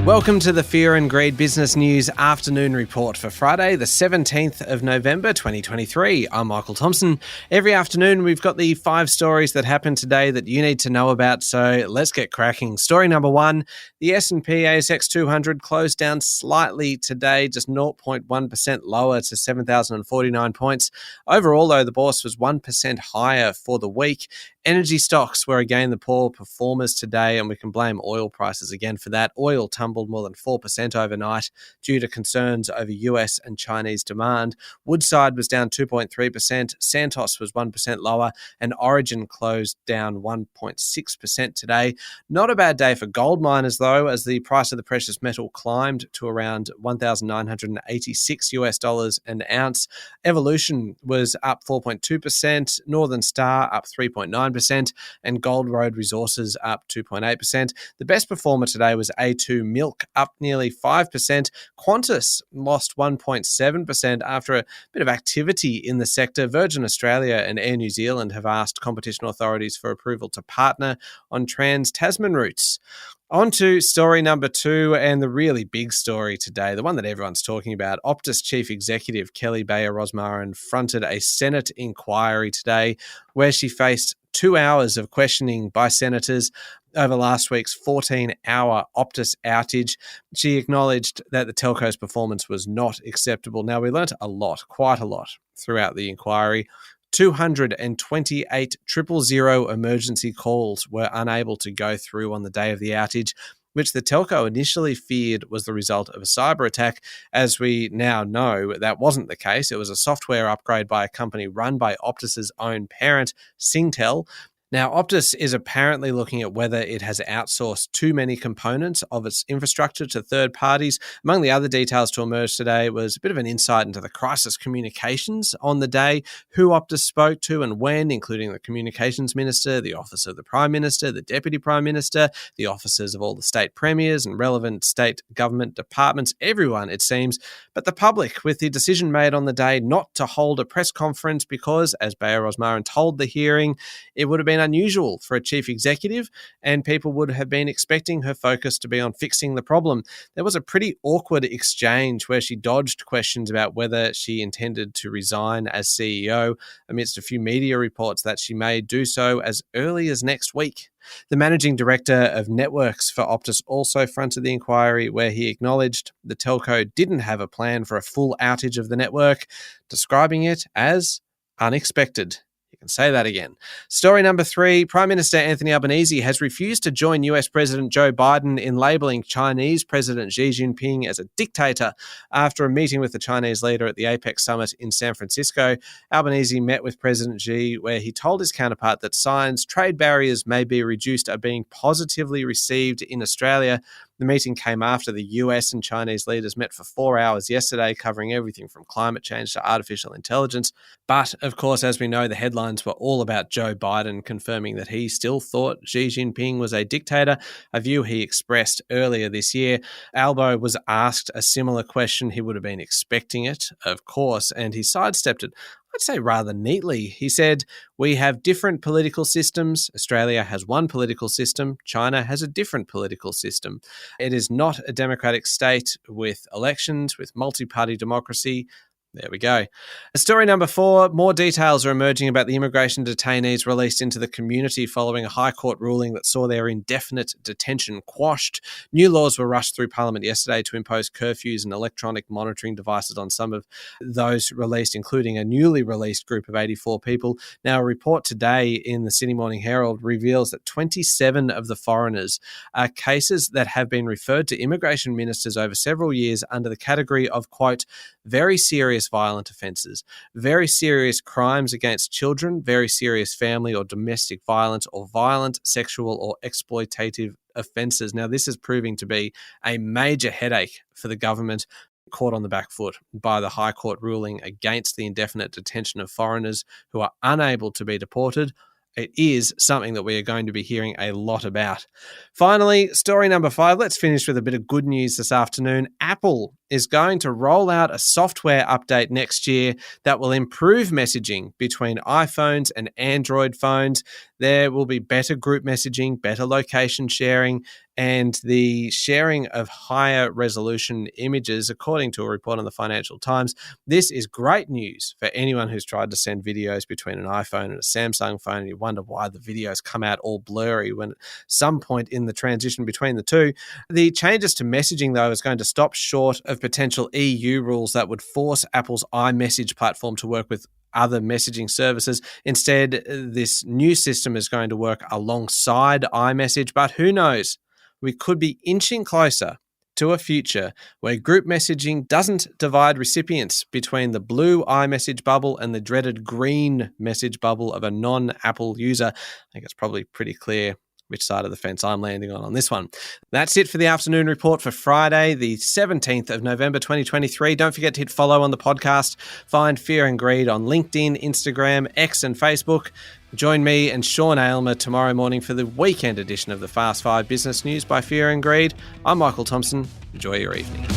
Welcome to the Fear and Greed Business News Afternoon Report for Friday, the 17th of November, 2023. I'm Michael Thompson. Every afternoon, we've got the 5 stories that happened today that you need to know about, so let's get cracking. Story number 1, the S&P ASX 200 closed down slightly today, just 0.1% lower to 7,049 points. Overall, though, the bourse was 1% higher for the week. Energy stocks were again the poor performers today, and we can blame oil prices again for that. Oil tumbled more than 4% overnight due to concerns over US and Chinese demand. Woodside was down 2.3%, Santos was 1% lower, and Origin closed down 1.6% today. Not a bad day for gold miners, though, as the price of the precious metal climbed to around $1,986 an ounce. Evolution was up 4.2%, Northern Star up 3.9%, and Gold Road Resources up 2.8%. The best performer today was A2 Milk, up nearly 5%. Qantas lost 1.7% after a bit of activity in the sector. Virgin Australia and Air New Zealand have asked competition authorities for approval to partner on Trans-Tasman routes. On to story number 2, and the really big story today, the one that everyone's talking about. Optus Chief Executive Kelly Bayer-Rosmarin fronted a Senate inquiry today where she faced 2 hours of questioning by senators over last week's 14-hour Optus outage. She acknowledged that the telco's performance was not acceptable. Now, we learnt a lot, quite a lot, throughout the inquiry. 228 000 emergency calls were unable to go through on the day of the outage, which the telco initially feared was the result of a cyber attack. As we now know, that wasn't the case. It was a software upgrade by a company run by Optus's own parent, Singtel. Now, Optus is apparently looking at whether it has outsourced too many components of its infrastructure to third parties. Among the other details to emerge today was a bit of an insight into the crisis communications on the day, who Optus spoke to and when, including the communications minister, the office of the prime minister, the deputy prime minister, the offices of all the state premiers and relevant state government departments, everyone, it seems, but the public, with the decision made on the day not to hold a press conference because, as Bayer-Rosmarin told the hearing, it would have been unusual for a chief executive, and people would have been expecting her focus to be on fixing the problem. There was a pretty awkward exchange where she dodged questions about whether she intended to resign as CEO amidst a few media reports that she may do so as early as next week. The managing director of networks for Optus also fronted the inquiry, where he acknowledged the telco didn't have a plan for a full outage of the network, describing it as unexpected. You can say that again. Story number 3, Prime Minister Anthony Albanese has refused to join US President Joe Biden in labelling Chinese President Xi Jinping as a dictator. After a meeting with the Chinese leader at the APEC summit in San Francisco, Albanese met with President Xi, where he told his counterpart that signs trade barriers may be reduced are being positively received in Australia. The meeting came after the US and Chinese leaders met for 4 hours yesterday, covering everything from climate change to artificial intelligence. But, of course, as we know, the headlines were all about Joe Biden confirming that he still thought Xi Jinping was a dictator, a view he expressed earlier this year. Albo was asked a similar question. He would have been expecting it, of course, and he sidestepped it, I'd say rather neatly. He said, "We have different political systems. Australia has one political system. China has a different political system. It is not a democratic state with elections, with multi-party democracy." There we go. Story number 4, more details are emerging about the immigration detainees released into the community following a High Court ruling that saw their indefinite detention quashed. New laws were rushed through Parliament yesterday to impose curfews and electronic monitoring devices on some of those released, including a newly released group of 84 people. Now, a report today in the Sydney Morning Herald reveals that 27 of the foreigners are cases that have been referred to immigration ministers over several years under the category of, quote, very serious violent offences, very serious crimes against children, very serious family or domestic violence, or violent sexual or exploitative offences. Now, this is proving to be a major headache for the government, caught on the back foot by the High Court ruling against the indefinite detention of foreigners who are unable to be deported. It is something that we are going to be hearing a lot about. Finally, story number 5. Let's finish with a bit of good news this afternoon. Apple is going to roll out a software update next year that will improve messaging between iPhones and Android phones. There will be better group messaging, better location sharing, and the sharing of higher resolution images, according to a report on the Financial Times. This is great news for anyone who's tried to send videos between an iPhone and a Samsung phone, and you wonder why the videos come out all blurry when at some point in the transition between the two. The changes to messaging, though, is going to stop short of potential EU rules that would force Apple's iMessage platform to work with other messaging services. Instead, this new system is going to work alongside iMessage, but who knows? We could be inching closer to a future where group messaging doesn't divide recipients between the blue iMessage bubble and the dreaded green message bubble of a non-Apple user. I think it's probably pretty clear which side of the fence I'm landing on this one. That's it for the afternoon report for Friday, the 17th of November 2023. Don't forget to hit follow on the podcast. Find Fear and Greed on LinkedIn, Instagram, X and Facebook. Join me and Sean Aylmer tomorrow morning for the weekend edition of the Fast 5 Business News by Fear and Greed. I'm Michael Thompson. Enjoy your evening.